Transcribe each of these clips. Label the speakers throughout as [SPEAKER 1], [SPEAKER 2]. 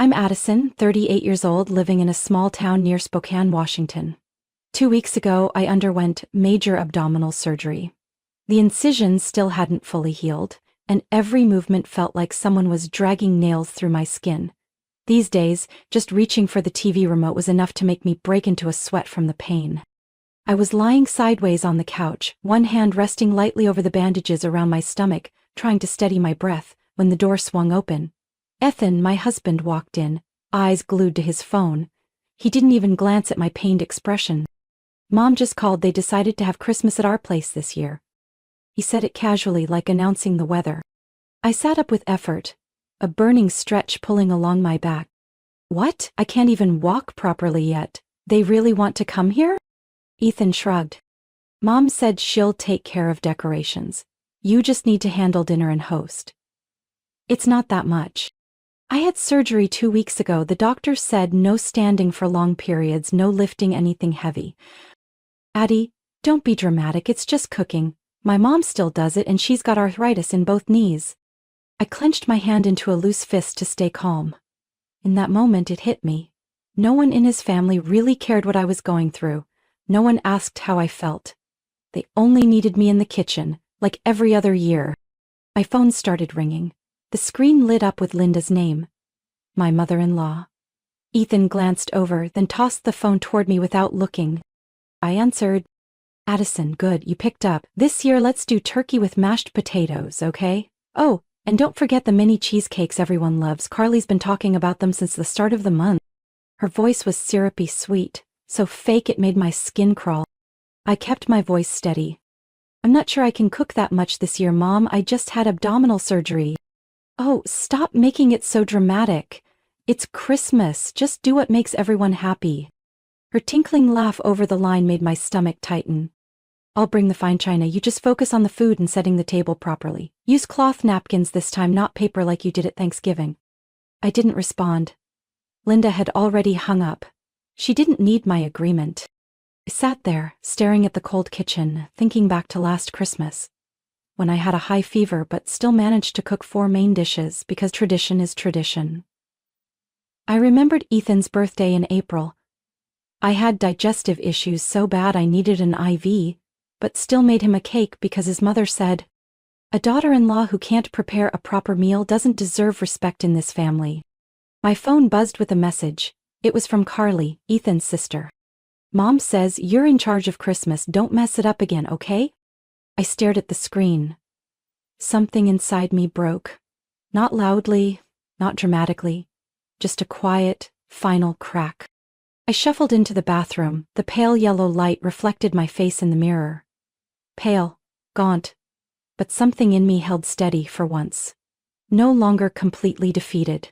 [SPEAKER 1] I'm Addison, 38 years old, living in a small town near Spokane, Washington. 2 weeks ago, I underwent major abdominal surgery. The incisions still hadn't fully healed, and every movement felt like someone was dragging nails through my skin. These days, just reaching for the TV remote was enough to make me break into a sweat from the pain. I was lying sideways on the couch, one hand resting lightly over the bandages around my stomach, trying to steady my breath, when the door swung open. Ethan, my husband, walked in, eyes glued to his phone. He didn't even glance at my pained expression. Mom just called. They decided to have Christmas at our place this year. He said it casually, like announcing the weather. I sat up with effort, a burning stretch pulling along my back. What? I can't even walk properly yet. They really want to come here? Ethan shrugged. Mom said she'll take care of decorations. You just need to handle dinner and host. It's not that much. I had surgery 2 weeks ago. The doctor said no standing for long periods, no lifting anything heavy. Addie, don't be dramatic, it's just cooking. My mom still does it and she's got arthritis in both knees. I clenched my hand into a loose fist to stay calm. In that moment it hit me. No one in his family really cared what I was going through. No one asked how I felt. They only needed me in the kitchen, like every other year. My phone started ringing. The screen lit up with Linda's name. My mother-in-law. Ethan glanced over, then tossed the phone toward me without looking. I answered. Addison, good, you picked up. This year let's do turkey with mashed potatoes, okay? Oh, and don't forget the mini cheesecakes everyone loves. Carly's been talking about them since the start of the month. Her voice was syrupy sweet, so fake it made my skin crawl. I kept my voice steady. I'm not sure I can cook that much this year, Mom. I just had abdominal surgery. Oh, stop making it so dramatic. It's Christmas. Just do what makes everyone happy. Her tinkling laugh over the line made my stomach tighten. I'll bring the fine china. You just focus on the food and setting the table properly. Use cloth napkins this time, not paper like you did at Thanksgiving. I didn't respond. Linda had already hung up. She didn't need my agreement. I sat there, staring at the cold kitchen, thinking back to last Christmas, when I had a high fever but still managed to cook 4 main dishes because tradition is tradition. I remembered Ethan's birthday in April. I had digestive issues so bad I needed an IV, but still made him a cake because his mother said, "A daughter-in-law who can't prepare a proper meal doesn't deserve respect in this family." My phone buzzed with a message. It was from Carly, Ethan's sister. Mom says you're in charge of Christmas. Don't mess it up again, okay? I stared at the screen. Something inside me broke. Not loudly, not dramatically, just a quiet, final crack. I shuffled into the bathroom. The pale yellow light reflected my face in the mirror. Pale, gaunt, but something in me held steady for once. No longer completely defeated.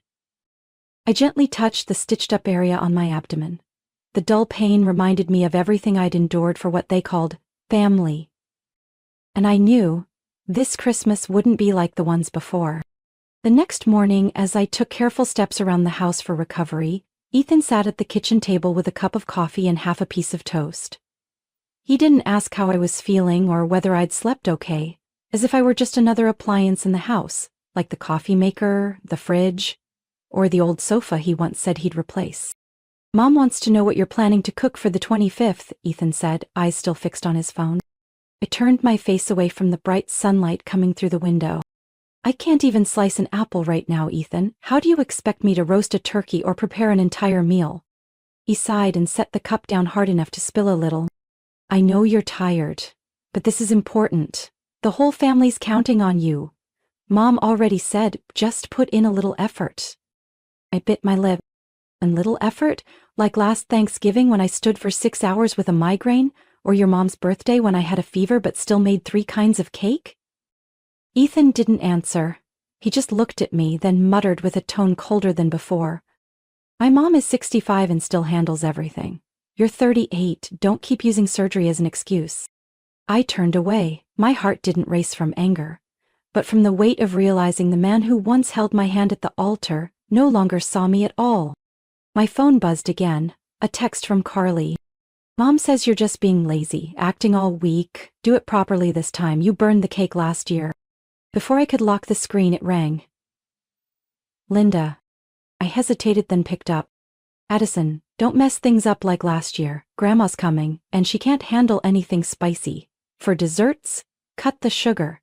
[SPEAKER 1] I gently touched the stitched-up area on my abdomen. The dull pain reminded me of everything I'd endured for what they called family. And I knew this Christmas wouldn't be like the ones before. The next morning, as I took careful steps around the house for recovery, Ethan sat at the kitchen table with a cup of coffee and half a piece of toast. He didn't ask how I was feeling or whether I'd slept okay, as if I were just another appliance in the house, like the coffee maker, the fridge, or the old sofa he once said he'd replace. Mom wants to know what you're planning to cook for the 25th, Ethan said, eyes still fixed on his phone. I turned my face away from the bright sunlight coming through the window. I can't even slice an apple right now, Ethan. How do you expect me to roast a turkey or prepare an entire meal? He sighed and set the cup down hard enough to spill a little. I know you're tired, but this is important. The whole family's counting on you. Mom already said, just put in a little effort. I bit my lip. And little effort? Like last Thanksgiving when I stood for 6 hours with a migraine? Or your mom's birthday when I had a fever but still made 3 kinds of cake? Ethan didn't answer. He just looked at me, then muttered with a tone colder than before. My mom is 65 and still handles everything. You're 38, don't keep using surgery as an excuse. I turned away. My heart didn't race from anger, but from the weight of realizing the man who once held my hand at the altar no longer saw me at all. My phone buzzed again, a text from Carly. Mom says you're just being lazy, acting all weak. Do it properly this time. You burned the cake last year. Before I could lock the screen, it rang. Linda. I hesitated, then picked up. Addison, don't mess things up like last year. Grandma's coming, and she can't handle anything spicy. For desserts, cut the sugar.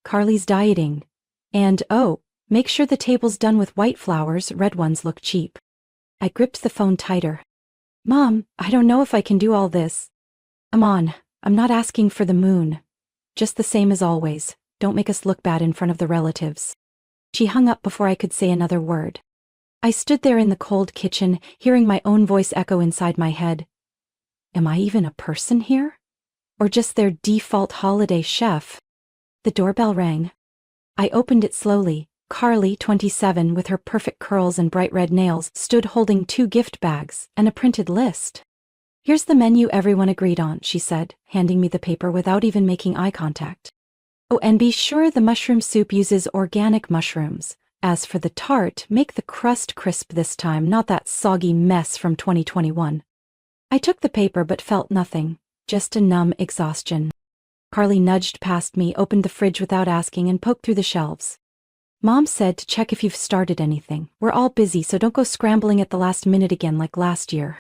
[SPEAKER 1] Carly's dieting. And oh, make sure the table's done with white flowers, red ones look cheap. I gripped the phone tighter. Mom, I don't know if I can do all this. Come on, I'm not asking for the moon. Just the same as always, don't make us look bad in front of the relatives. She hung up before I could say another word. I stood there in the cold kitchen, hearing my own voice echo inside my head. Am I even a person here? Or just their default holiday chef? The doorbell rang. I opened it slowly. Carly, 27, with her perfect curls and bright red nails, stood holding 2 gift bags and a printed list. Here's the menu everyone agreed on, she said, handing me the paper without even making eye contact. Oh, and be sure the mushroom soup uses organic mushrooms. As for the tart, make the crust crisp this time, not that soggy mess from 2021. I took the paper but felt nothing, just a numb exhaustion. Carly nudged past me, opened the fridge without asking, and poked through the shelves. Mom said to check if you've started anything. We're all busy, so don't go scrambling at the last minute again like last year.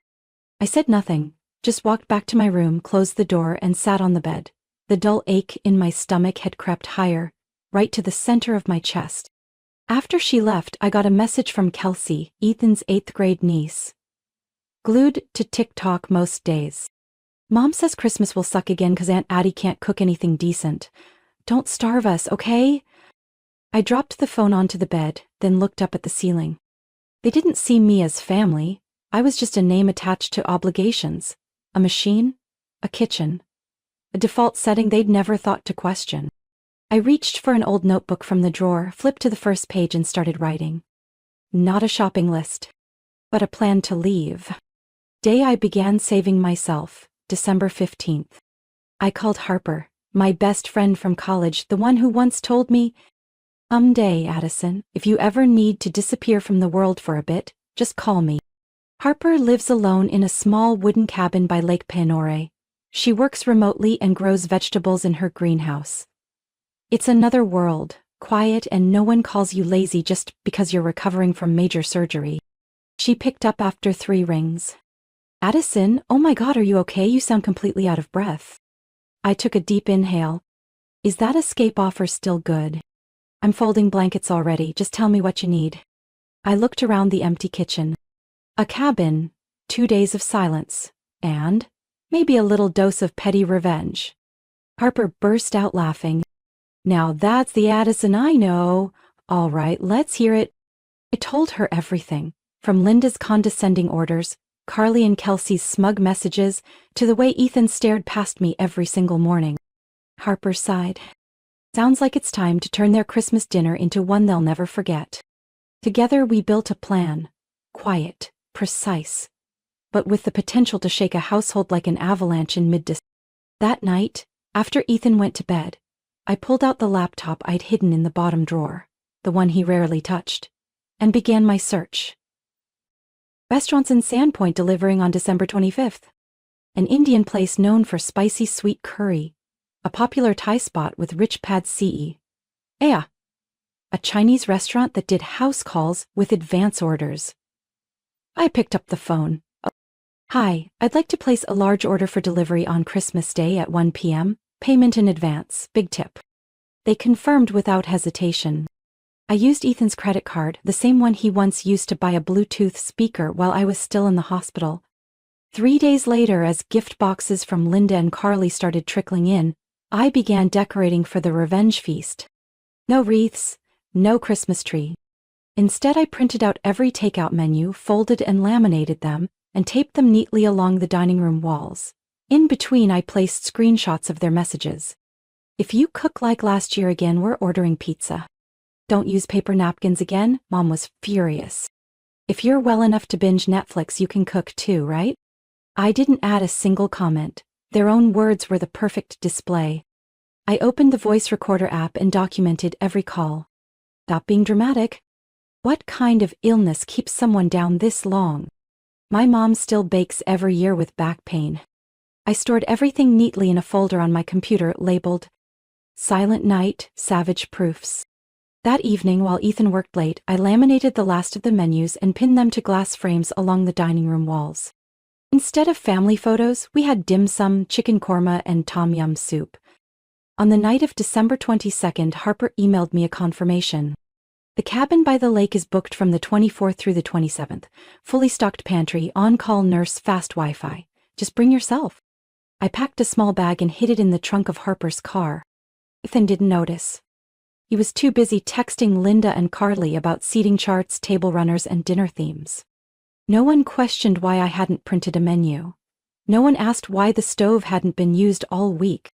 [SPEAKER 1] I said nothing, just walked back to my room, closed the door, and sat on the bed. The dull ache in my stomach had crept higher, right to the center of my chest. After she left, I got a message from Kelsey, Ethan's 8th grade niece. Glued to TikTok most days. Mom says Christmas will suck again because Aunt Addie can't cook anything decent. Don't starve us, okay? I dropped the phone onto the bed, then looked up at the ceiling. They didn't see me as family. I was just a name attached to obligations. A machine, a kitchen, a default setting they'd never thought to question. I reached for an old notebook from the drawer, flipped to the first page, and started writing. Not a shopping list, but a plan to leave. Day I began saving myself, December 15th. I called Harper, my best friend from college, the one who once told me, Someday, Addison, if you ever need to disappear from the world for a bit, just call me. Harper lives alone in a small wooden cabin by Lake Panore. She works remotely and grows vegetables in her greenhouse. It's another world, quiet, and no one calls you lazy just because you're recovering from major surgery. She picked up after 3 rings. Addison, oh my God, are you okay? You sound completely out of breath. I took a deep inhale. Is that escape offer still good? I'm folding blankets already, just tell me what you need. I looked around the empty kitchen. A cabin, 2 days of silence, and maybe a little dose of petty revenge. Harper burst out laughing. Now that's the Addison I know. All right, let's hear it. I told her everything, from Linda's condescending orders, Carly and Kelsey's smug messages, to the way Ethan stared past me every single morning. Harper sighed. Sounds like it's time to turn their Christmas dinner into one they'll never forget. Together we built a plan. Quiet, precise, but with the potential to shake a household like an avalanche in mid-December. That night, after Ethan went to bed, I pulled out the laptop I'd hidden in the bottom drawer, the one he rarely touched, and began my search. Restaurants in Sandpoint delivering on December 25th. An Indian place known for spicy sweet curry. A popular Thai spot with rich pad see. A Chinese restaurant that did house calls with advance orders. I picked up the phone. Hi, I'd like to place a large order for delivery on Christmas Day at 1 p.m. Payment in advance, big tip. They confirmed without hesitation. I used Ethan's credit card, the same one he once used to buy a Bluetooth speaker while I was still in the hospital. 3 days later, as gift boxes from Linda and Carly started trickling in, I began decorating for the revenge feast. No wreaths, no Christmas tree. Instead, I printed out every takeout menu, folded and laminated them, and taped them neatly along the dining room walls. In between, I placed screenshots of their messages. If you cook like last year again, we're ordering pizza. Don't use paper napkins again, Mom was furious. If you're well enough to binge Netflix, you can cook too, right? I didn't add a single comment. Their own words were the perfect display. I opened the voice recorder app and documented every call. Stop being dramatic. What kind of illness keeps someone down this long? My mom still bakes every year with back pain. I stored everything neatly in a folder on my computer labeled Silent Night, Savage Proofs. That evening, while Ethan worked late, I laminated the last of the menus and pinned them to glass frames along the dining room walls. Instead of family photos, we had dim sum, chicken korma, and tom yum soup. On the night of December 22nd, Harper emailed me a confirmation. The cabin by the lake is booked from the 24th through the 27th. Fully stocked pantry, on-call nurse, fast Wi-Fi. Just bring yourself. I packed a small bag and hid it in the trunk of Harper's car. Ethan didn't notice. He was too busy texting Linda and Carly about seating charts, table runners, and dinner themes. No one questioned why I hadn't printed a menu. No one asked why the stove hadn't been used all week.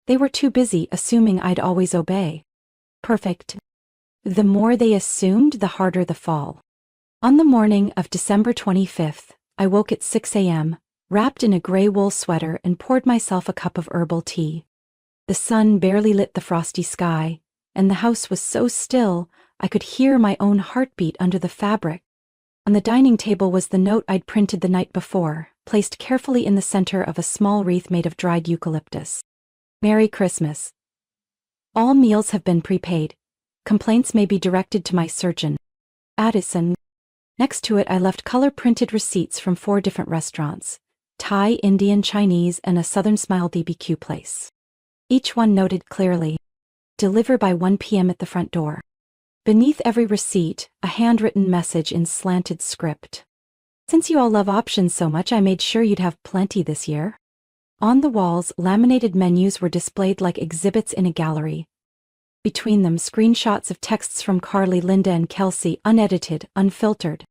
[SPEAKER 1] They were too busy assuming I'd always obey. Perfect. The more they assumed, the harder the fall. On the morning of December 25th, I woke at 6 a.m., wrapped in a gray wool sweater, and poured myself a cup of herbal tea. The sun barely lit the frosty sky, and the house was so still I could hear my own heartbeat under the fabric. On the dining table was the note I'd printed the night before, placed carefully in the center of a small wreath made of dried eucalyptus. Merry Christmas. All meals have been prepaid. Complaints may be directed to my surgeon, Addison. Next to it I left color-printed receipts from 4 different restaurants: Thai, Indian, Chinese, and a Southern Smile BBQ place. Each one noted clearly, "Deliver by 1 p.m. at the front door." Beneath every receipt, a handwritten message in slanted script. "Since you all love options so much, I made sure you'd have plenty this year." On the walls, laminated menus were displayed like exhibits in a gallery. Between them, screenshots of texts from Carly, Linda, and Kelsey, unedited, unfiltered.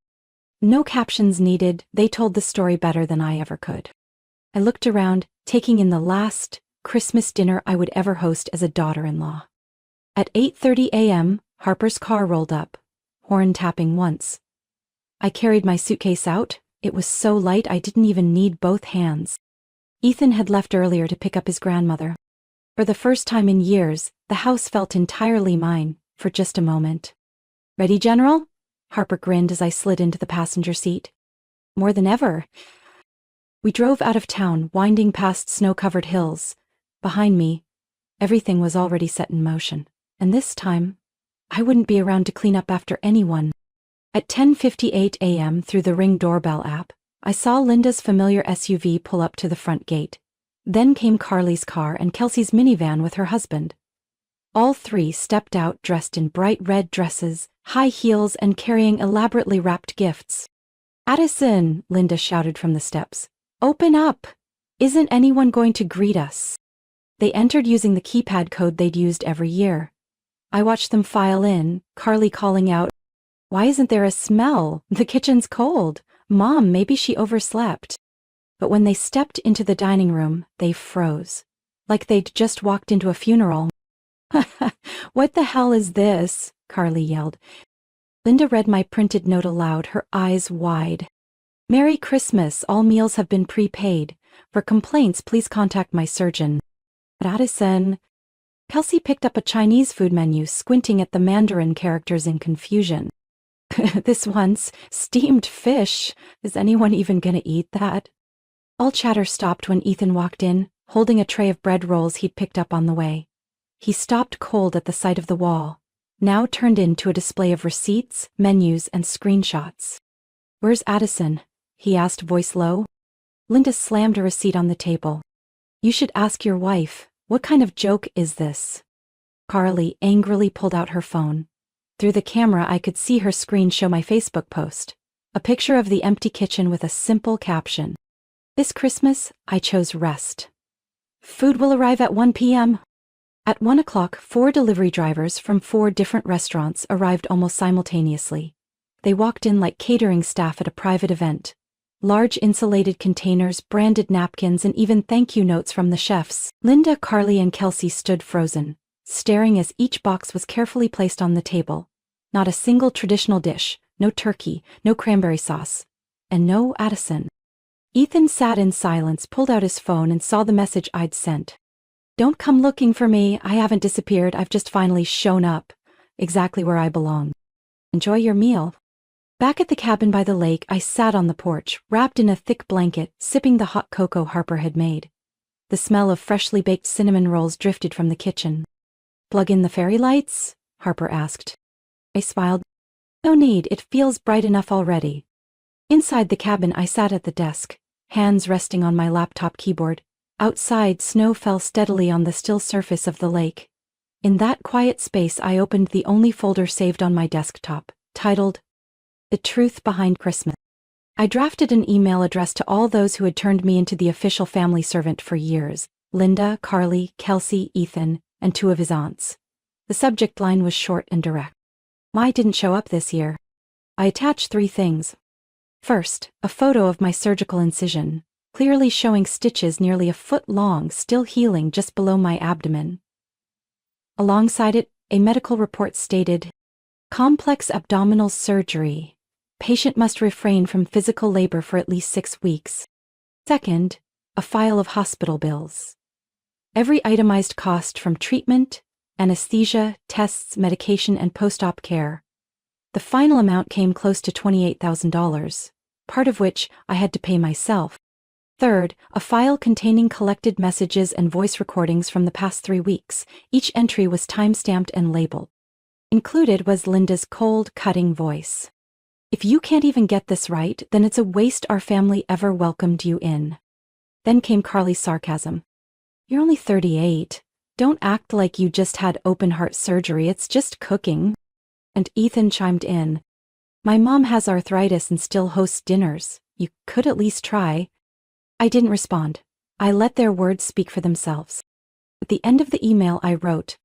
[SPEAKER 1] No captions needed, they told the story better than I ever could. I looked around, taking in the last Christmas dinner I would ever host as a daughter-in-law. At 8:30 a.m., Harper's car rolled up, horn tapping once. I carried my suitcase out. It was so light I didn't even need both hands. Ethan had left earlier to pick up his grandmother. For the first time in years, the house felt entirely mine, for just a moment. "Ready, General?" Harper grinned as I slid into the passenger seat. "More than ever." We drove out of town, winding past snow-covered hills. Behind me, everything was already set in motion. And this time, I wouldn't be around to clean up after anyone. At 10:58 a.m., through the Ring doorbell app, I saw Linda's familiar SUV pull up to the front gate. Then came Carly's car and Kelsey's minivan with her husband. All 3 stepped out dressed in bright red dresses, high heels, and carrying elaborately wrapped gifts. "Addison," Linda shouted from the steps. "Open up! Isn't anyone going to greet us?" They entered using the keypad code they'd used every year. I watched them file in, Carly calling out, "Why isn't there a smell? The kitchen's cold. Mom, maybe she overslept." But when they stepped into the dining room, they froze, like they'd just walked into a funeral. "What the hell is this?" Carly yelled. Linda read my printed note aloud, her eyes wide. "Merry Christmas, all meals have been prepaid. For complaints, please contact my surgeon, Addison." Kelsey picked up a Chinese food menu, squinting at the Mandarin characters in confusion. "This one's steamed fish. Is anyone even gonna eat that?" All chatter stopped when Ethan walked in, holding a tray of bread rolls he'd picked up on the way. He stopped cold at the sight of the wall, now turned into a display of receipts, menus, and screenshots. "Where's Addison?" he asked, voice low. Linda slammed a receipt on the table. "You should ask your wife. What kind of joke is this?" Carly angrily pulled out her phone. Through the camera I could see her screen show my Facebook post, a picture of the empty kitchen with a simple caption. "This Christmas, I chose rest. Food will arrive at 1 p.m. At 1 o'clock, 4 delivery drivers from 4 different restaurants arrived almost simultaneously. They walked in like catering staff at a private event. Large insulated containers, branded napkins, and even thank you notes from the chefs. Linda, Carly, and Kelsey stood frozen, staring as each box was carefully placed on the table. Not a single traditional dish, no turkey, no cranberry sauce, and no Addison. Ethan sat in silence, pulled out his phone, and saw the message I'd sent. "Don't come looking for me. I haven't disappeared. I've just finally shown up. Exactly where I belong. Enjoy your meal." Back at the cabin by the lake, I sat on the porch, wrapped in a thick blanket, sipping the hot cocoa Harper had made. The smell of freshly baked cinnamon rolls drifted from the kitchen. "Plug in the fairy lights?" Harper asked. I smiled. No need, it feels bright enough already. Inside the cabin, I sat at the desk, hands resting on my laptop keyboard. Outside, snow fell steadily on the still surface of the lake. In that quiet space, I opened the only folder saved on my desktop, titled, The Truth Behind Christmas. I drafted an email addressed to all those who had turned me into the official family servant for years: Linda, Carly, Kelsey, Ethan, and 2 of his aunts. The subject line was short and direct. Why didn't show up this year? I attached 3 things. First, a photo of my surgical incision, clearly showing stitches nearly a foot long still healing just below my abdomen. Alongside it, a medical report stated, complex abdominal surgery. Patient must refrain from physical labor for at least 6 weeks. Second, a file of hospital bills. Every itemized cost from treatment, anesthesia, tests, medication, and post-op care. The final amount came close to $28,000, part of which I had to pay myself. Third, a file containing collected messages and voice recordings from the past 3 weeks. Each entry was time-stamped and labeled. Included was Linda's cold, cutting voice. If you can't even get this right, then it's a waste our family ever welcomed you in. Then came Carly's sarcasm. You're only 38. Don't act like you just had open-heart surgery, it's just cooking. And Ethan chimed in. My mom has arthritis and still hosts dinners. You could at least try. I didn't respond. I let their words speak for themselves. At the end of the email I wrote,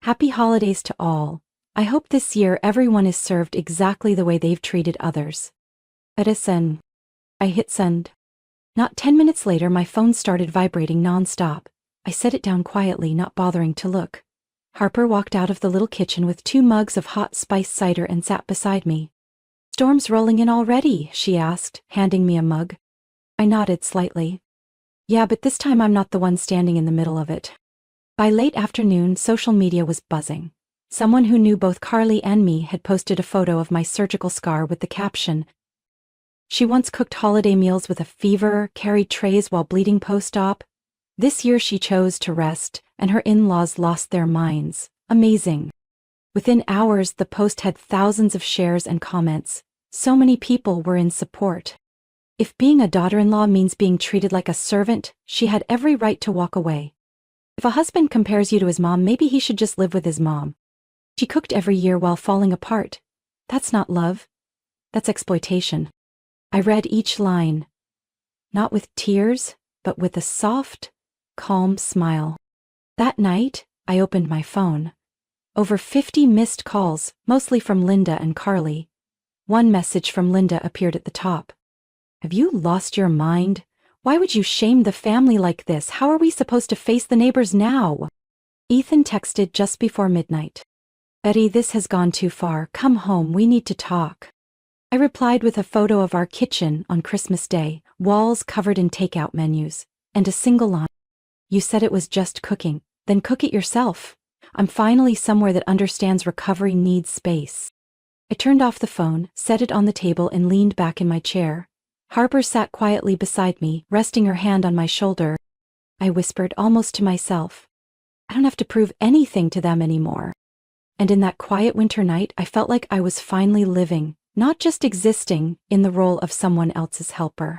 [SPEAKER 1] Happy holidays to all. I hope this year everyone is served exactly the way they've treated others. Edison. I hit send. Not 10 minutes later, my phone started vibrating nonstop. I set it down quietly, not bothering to look. Harper walked out of the little kitchen with 2 mugs of hot spiced cider and sat beside me. Storm's rolling in already, she asked, handing me a mug. I nodded slightly. Yeah, but this time I'm not the one standing in the middle of it. By late afternoon, social media was buzzing. Someone who knew both Carly and me had posted a photo of my surgical scar with the caption, She once cooked holiday meals with a fever, carried trays while bleeding post-op. This year she chose to rest, and her in-laws lost their minds. Amazing. Within hours, the post had thousands of shares and comments. So many people were in support. If being a daughter-in-law means being treated like a servant, she had every right to walk away. If a husband compares you to his mom, maybe he should just live with his mom. She cooked every year while falling apart. That's not love. That's exploitation. I read each line. Not with tears, but with a soft, calm smile. That night, I opened my phone. Over 50 missed calls, mostly from Linda and Carly. One message from Linda appeared at the top. Have you lost your mind? Why would you shame the family like this? How are we supposed to face the neighbors now? Ethan texted just before midnight. Betty, this has gone too far. Come home, we need to talk. I replied with a photo of our kitchen on Christmas Day, walls covered in takeout menus, and a single line. You said it was just cooking, then cook it yourself. I'm finally somewhere that understands recovery needs space. I turned off the phone, set it on the table, and leaned back in my chair. Harper sat quietly beside me, resting her hand on my shoulder. I whispered, almost to myself, I don't have to prove anything to them anymore. And in that quiet winter night, I felt like I was finally living, not just existing, in the role of someone else's helper.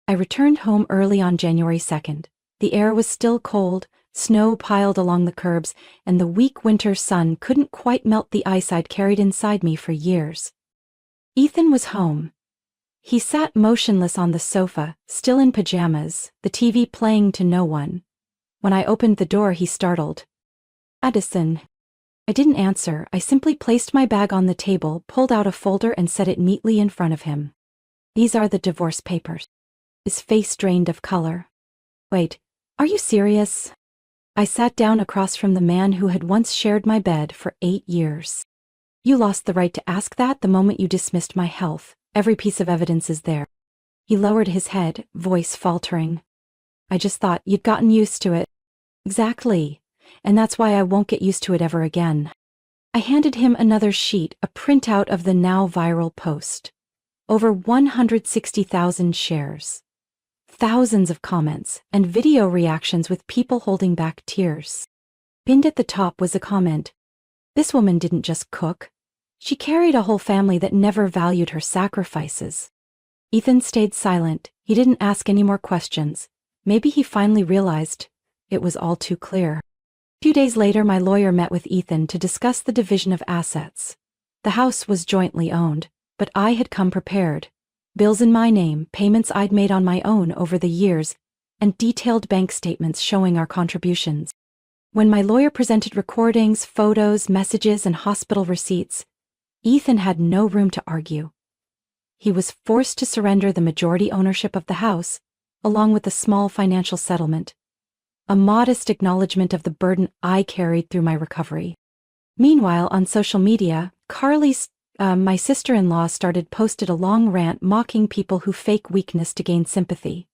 [SPEAKER 1] I returned home early on January 2nd. The air was still cold, snow piled along the curbs, and the weak winter sun couldn't quite melt the ice I'd carried inside me for years. Ethan was home. He sat motionless on the sofa, still in pajamas, the TV playing to no one. When I opened the door, he startled. Addison. I didn't answer. I simply placed my bag on the table, pulled out a folder, and set it neatly in front of him. These are the divorce papers. His face drained of color. Wait, are you serious? I sat down across from the man who had once shared my bed for 8 years. You lost the right to ask that the moment you dismissed my health. Every piece of evidence is there. He lowered his head, voice faltering. I just thought you'd gotten used to it. Exactly. And that's why I won't get used to it ever again. I handed him another sheet, a printout of the now viral post. Over 160,000 shares. Thousands of comments, and video reactions with people holding back tears. Pinned at the top was a comment. This woman didn't just cook. She carried a whole family that never valued her sacrifices. Ethan stayed silent. He didn't ask any more questions. Maybe he finally realized it was all too clear. A few days later, my lawyer met with Ethan to discuss the division of assets. The house was jointly owned, but I had come prepared. Bills in my name, payments I'd made on my own over the years, and detailed bank statements showing our contributions. When my lawyer presented recordings, photos, messages, and hospital receipts, Ethan had no room to argue. He was forced to surrender the majority ownership of the house, along with a small financial settlement, a modest acknowledgement of the burden I carried through my recovery. Meanwhile, on social media, my sister-in-law posted a long rant mocking people who fake weakness to gain sympathy.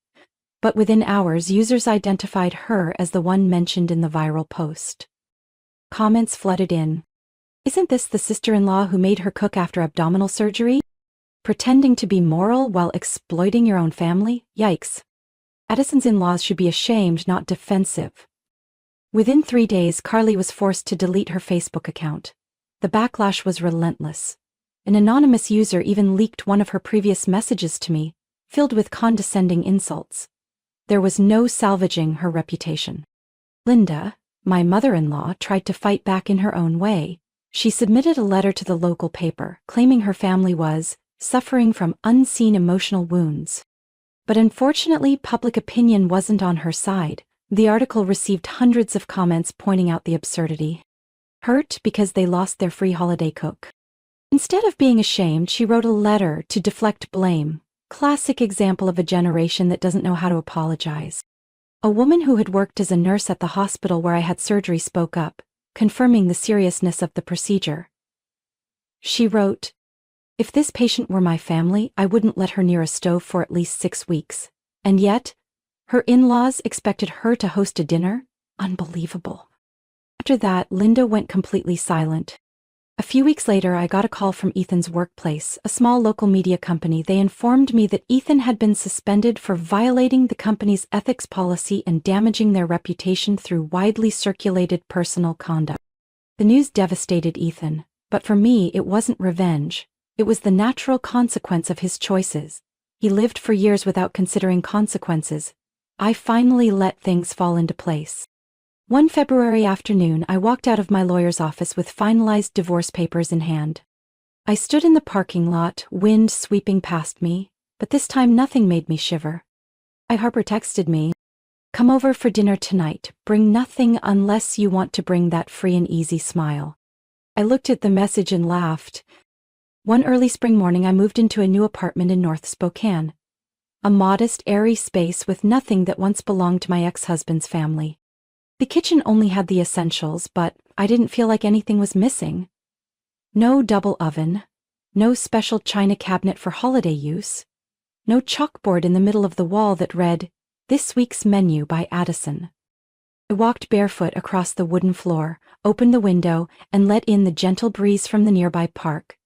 [SPEAKER 1] But within hours, users identified her as the one mentioned in the viral post. Comments flooded in. Isn't this the sister-in-law who made her cook after abdominal surgery? Pretending to be moral while exploiting your own family? Yikes. Addison's in-laws should be ashamed, not defensive. Within 3 days, Carly was forced to delete her Facebook account. The backlash was relentless. An anonymous user even leaked one of her previous messages to me, filled with condescending insults. There was no salvaging her reputation. Linda, my mother-in-law, tried to fight back in her own way. She submitted a letter to the local paper, claiming her family was suffering from unseen emotional wounds. But unfortunately, public opinion wasn't on her side. The article received hundreds of comments pointing out the absurdity. Hurt because they lost their free holiday cook. Instead of being ashamed, she wrote a letter to deflect blame. Classic example of a generation that doesn't know how to apologize. A woman who had worked as a nurse at the hospital where I had surgery spoke up, confirming the seriousness of the procedure. She wrote, "If this patient were my family, I wouldn't let her near a stove for at least 6 weeks. And yet, her in-laws expected her to host a dinner? Unbelievable." After that, Linda went completely silent. A few weeks later, I got a call from Ethan's workplace, a small local media company. They informed me that Ethan had been suspended for violating the company's ethics policy and damaging their reputation through widely circulated personal conduct. The news devastated Ethan, but for me, it wasn't revenge. It was the natural consequence of his choices. He lived for years without considering consequences. I finally let things fall into place. One February afternoon, I walked out of my lawyer's office with finalized divorce papers in hand. I stood in the parking lot, wind sweeping past me, but this time nothing made me shiver. Harper texted me, "Come over for dinner tonight. Bring nothing unless you want to bring that free and easy smile." I looked at the message and laughed. One early spring morning, I moved into a new apartment in North Spokane. A modest, airy space with nothing that once belonged to my ex-husband's family. The kitchen only had the essentials, but I didn't feel like anything was missing. No double oven, no special china cabinet for holiday use, no chalkboard in the middle of the wall that read, "This week's menu by Addison." I walked barefoot across the wooden floor, opened the window, and let in the gentle breeze from the nearby park.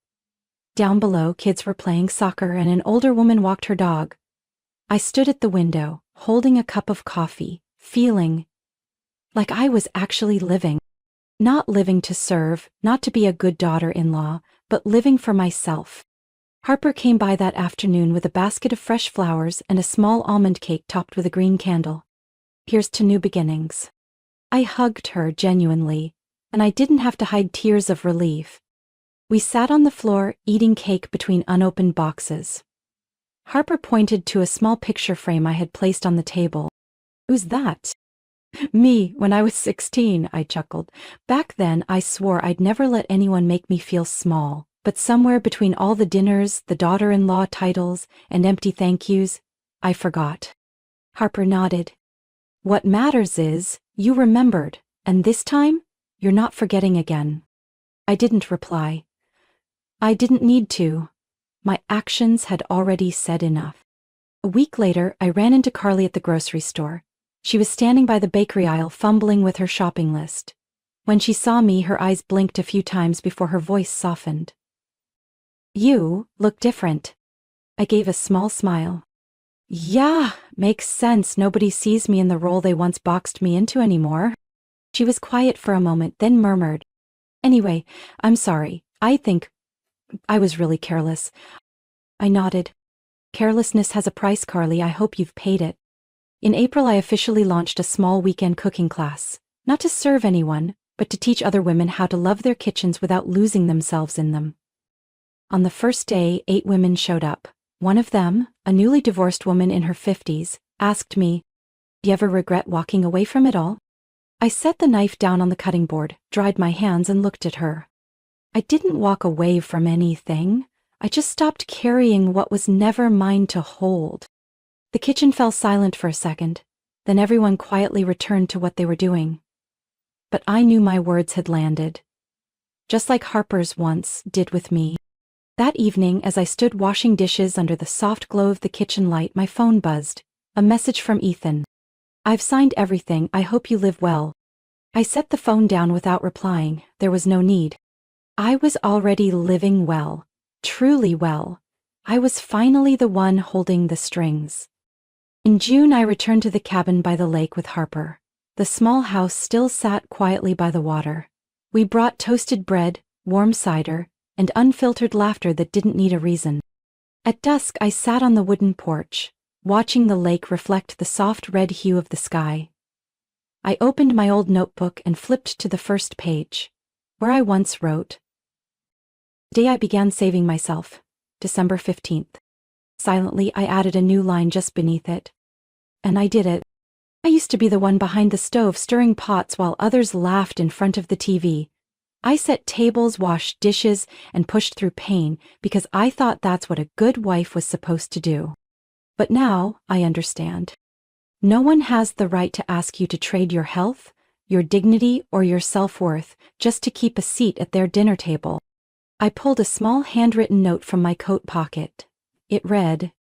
[SPEAKER 1] Down below, kids were playing soccer and an older woman walked her dog. I stood at the window, holding a cup of coffee, feeling like I was actually living. Not living to serve, not to be a good daughter-in-law, but living for myself. Harper came by that afternoon with a basket of fresh flowers and a small almond cake topped with a green candle. "Here's to new beginnings." I hugged her genuinely, and I didn't have to hide tears of relief. We sat on the floor, eating cake between unopened boxes. Harper pointed to a small picture frame I had placed on the table. "Who's that?" "Me, when I was 16, I chuckled. Back then, I swore I'd never let anyone make me feel small, but somewhere between all the dinners, the daughter-in-law titles, and empty thank yous, I forgot. Harper nodded. "What matters is, you remembered, and this time, you're not forgetting again." I didn't reply. I didn't need to. My actions had already said enough. A week later, I ran into Carly at the grocery store. She was standing by the bakery aisle fumbling with her shopping list. When she saw me, her eyes blinked a few times before her voice softened. "You look different." I gave a small smile. "Yeah, makes sense. Nobody sees me in the role they once boxed me into anymore." She was quiet for a moment, then murmured, Anyway, I'm sorry. I think I was really careless. I nodded. Carelessness has a price, Carly. I hope you've paid it. In April, I officially launched a small weekend cooking class. Not to serve anyone, but to teach other women how to love their kitchens without losing themselves in them. On the first day, 8 women showed up. One of them, a newly divorced woman in her 50s, asked me, "Do you ever regret walking away from it all?" I set the knife down on the cutting board, dried my hands, and looked at her. I didn't walk away from anything. I just stopped carrying what was never mine to hold. The kitchen fell silent for a second, then everyone quietly returned to what they were doing. But I knew my words had landed, just like Harper's once did with me. That evening, as I stood washing dishes under the soft glow of the kitchen light, my phone buzzed. A message from Ethan. "I've signed everything. I hope you live well." I set the phone down without replying. There was no need. I was already living well. Truly well. I was finally the one holding the strings. In June, I returned to the cabin by the lake with Harper. The small house still sat quietly by the water. We brought toasted bread, warm cider, and unfiltered laughter that didn't need a reason. At dusk, I sat on the wooden porch, watching the lake reflect the soft red hue of the sky. I opened my old notebook and flipped to the first page, where I once wrote, "The day I began saving myself, December 15th. Silently, I added a new line just beneath it. And I did it. I used to be the one behind the stove stirring pots while others laughed in front of the TV. I set tables, washed dishes, and pushed through pain because I thought that's what a good wife was supposed to do. But now, I understand. No one has the right to ask you to trade your health, your dignity, or your self-worth just to keep a seat at their dinner table." I pulled a small handwritten note from my coat pocket. It read,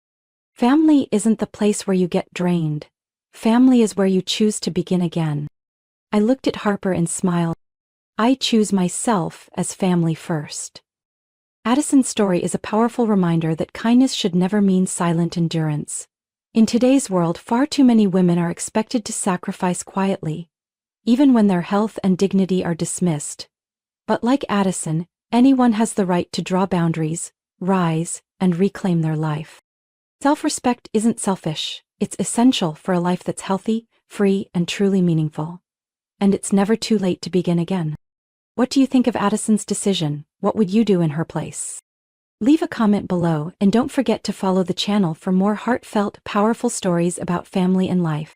[SPEAKER 1] "Family isn't the place where you get drained. Family is where you choose to begin again." I looked at Harper and smiled. I choose myself as family first. Addison's story is a powerful reminder that kindness should never mean silent endurance. In today's world, far too many women are expected to sacrifice quietly, even when their health and dignity are dismissed. But like Addison, anyone has the right to draw boundaries, rise, and reclaim their life. Self-respect isn't selfish. It's essential for a life that's healthy, free, and truly meaningful. And it's never too late to begin again. What do you think of Addison's decision? What would you do in her place? Leave a comment below, and don't forget to follow the channel for more heartfelt, powerful stories about family and life.